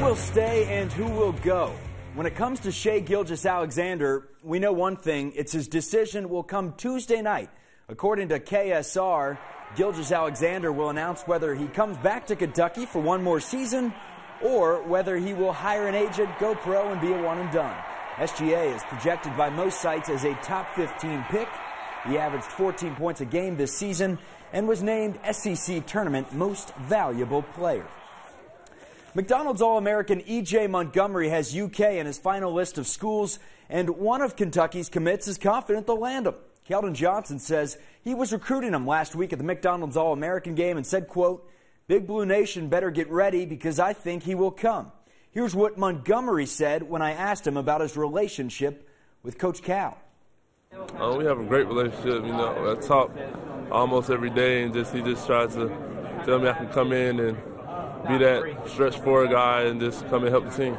will stay and who will go? When it comes to Shai Gilgeous-Alexander, we know one thing. It's his decision will come Tuesday night. According to KSR, Gilgeous-Alexander will announce whether he comes back to Kentucky for one more season or whether he will hire an agent, go pro, and be a one and done. SGA is projected by most sites as a top 15 pick. He averaged 14 points a game this season and was named SEC Tournament Most Valuable Player. McDonald's All-American E.J. Montgomery has UK in his final list of schools, and one of Kentucky's commits is confident they'll land him. Keldon Johnson says he was recruiting him last week at the McDonald's All-American game and said, quote, "Big Blue Nation better get ready because I think he will come." Here's what Montgomery said when I asked him about his relationship with Coach Cal. We have a great relationship. I talk almost every day, and he just tries to tell me I can come in and be that stretch forward guy and just come and help the team.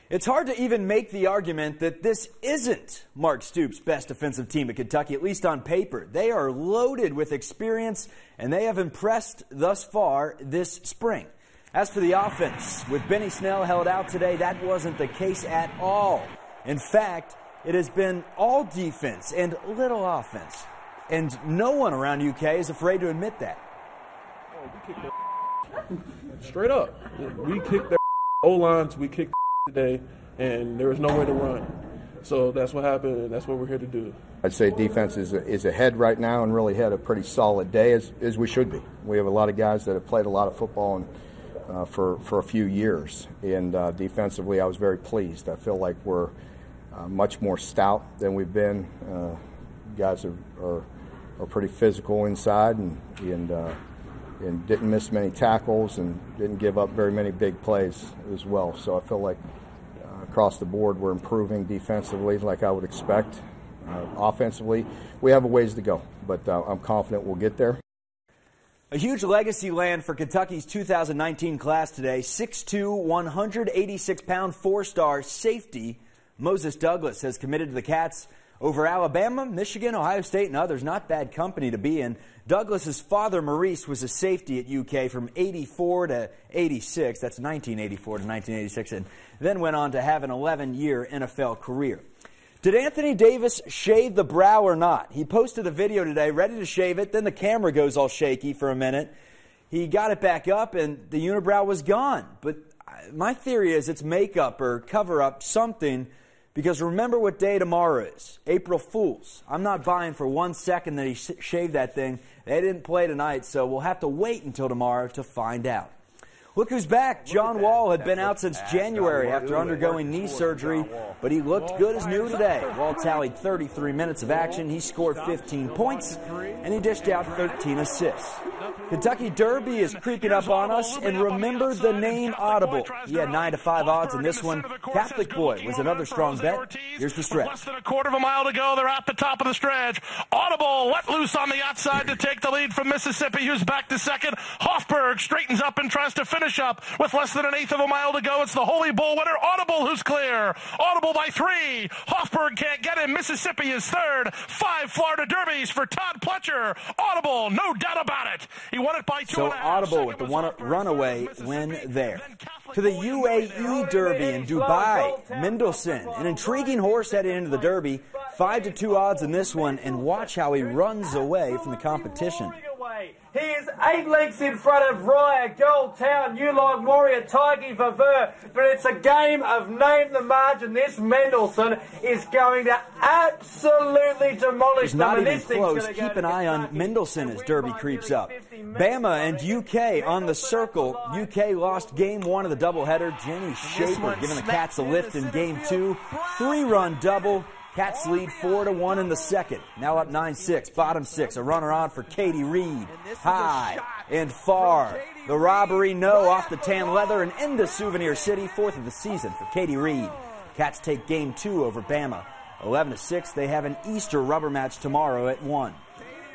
It's hard to even make the argument that this isn't Mark Stoops' best defensive team at Kentucky, at least on paper. They are loaded with experience, and they have impressed thus far this spring. As for the offense, with Benny Snell held out today, that wasn't the case at all. In fact, it has been all defense and little offense. And no one around UK is afraid to admit that. Straight up. We kicked their O-lines, we kicked today, and there was nowhere to run. So that's what happened, and that's what we're here to do. I'd say defense is ahead right now and really had a pretty solid day, as we should be. We have a lot of guys that have played a lot of football and, for a few years. And defensively, I was very pleased. I feel like we're much more stout than we've been. Guys are pretty physical inside and didn't miss many tackles and didn't give up very many big plays as well. So I feel like across the board we're improving defensively like I would expect. Offensively, we have a ways to go, but I'm confident we'll get there. A huge legacy land for Kentucky's 2019 class today. 6'2", 186-pound four-star safety Moses Douglas has committed to the Cats over Alabama, Michigan, Ohio State, and others. Not bad company to be in. Douglas's father, Maurice, was a safety at UK from 84 to 86. That's 1984 to 1986, and then went on to have an 11-year NFL career. Did Anthony Davis shave the brow or not? He posted a video today, ready to shave it. Then the camera goes all shaky for a minute. He got it back up, and the unibrow was gone. But my theory is it's makeup or cover-up, something, because remember what day tomorrow is. April Fool's. I'm not buying for 1 second that he shaved that thing. They didn't play tonight, so we'll have to wait until tomorrow to find out. Look who's back. John Wall had been out since January after undergoing knee surgery, but he looked good as new today. Wall tallied 33 minutes of action. He scored 15 points, and he dished out 13 assists. Kentucky Derby is creeping up on us, and remember the name Audible. He had 9-5 odds in this one. Catholic Boy was another strong bet. Here's the stretch. Less than a quarter of a mile to go. They're at the top of the stretch. Audible let loose on the outside to take the lead from Mississippi, who's back to second. Hoffberg straightens up and tries to finish up with less than an eighth of a mile to go. It's the Holy Bull winner, Audible, who's clear. Audible by 3. Hoffberg can't get him. Mississippi is third. 5 Florida Derbies for Todd Pletcher. Audible, no doubt about it. He won it by 2.5. So Audible with the runaway win there. To the UAE Derby in Dubai, Mendelssohn, an intriguing horse heading into the Derby. 5-2 odds in this one, and watch how he runs away from the competition. He is 8 lengths in front of Raya, Goldtown, Newlog, Moria, Tigey, Vaveur. But it's a game of name the margin. This Mendelssohn is going to absolutely demolish them. Not even close. Keep an eye on Mendelssohn as Derby creeps up. Bama and UK on the circle. UK lost game 1 of the doubleheader. Jenny Schaefer giving the Cats a lift in game 2. 3-run double. Cats lead 4-1 in the second. Now up 9-6. Bottom 6. A runner on for Katie Reed. High and far. The robbery, no, off the tan leather and into Souvenir City. 4th of the season for Katie Reed. Cats take game 2 over Bama. 11-6. They have an Easter rubber match tomorrow at 1.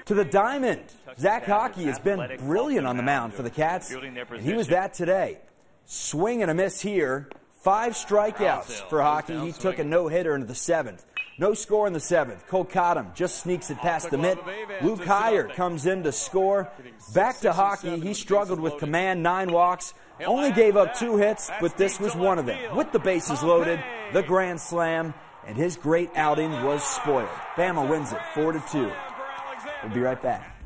To the diamond. Zach Hockey has been brilliant on the mound for the Cats. And he was that today. Swing and a miss here. 5 strikeouts for Hockey. He took a no-hitter into the 7th. No score in the 7th. Cole Cottom just sneaks it past the mitt. Luke Heyer comes in to score. Back to hockey. He struggled with command, 9 walks. Only gave up 2 hits, but this was one of them. With the bases loaded, the grand slam, and his great outing was spoiled. Bama wins it 4-2. We'll be right back.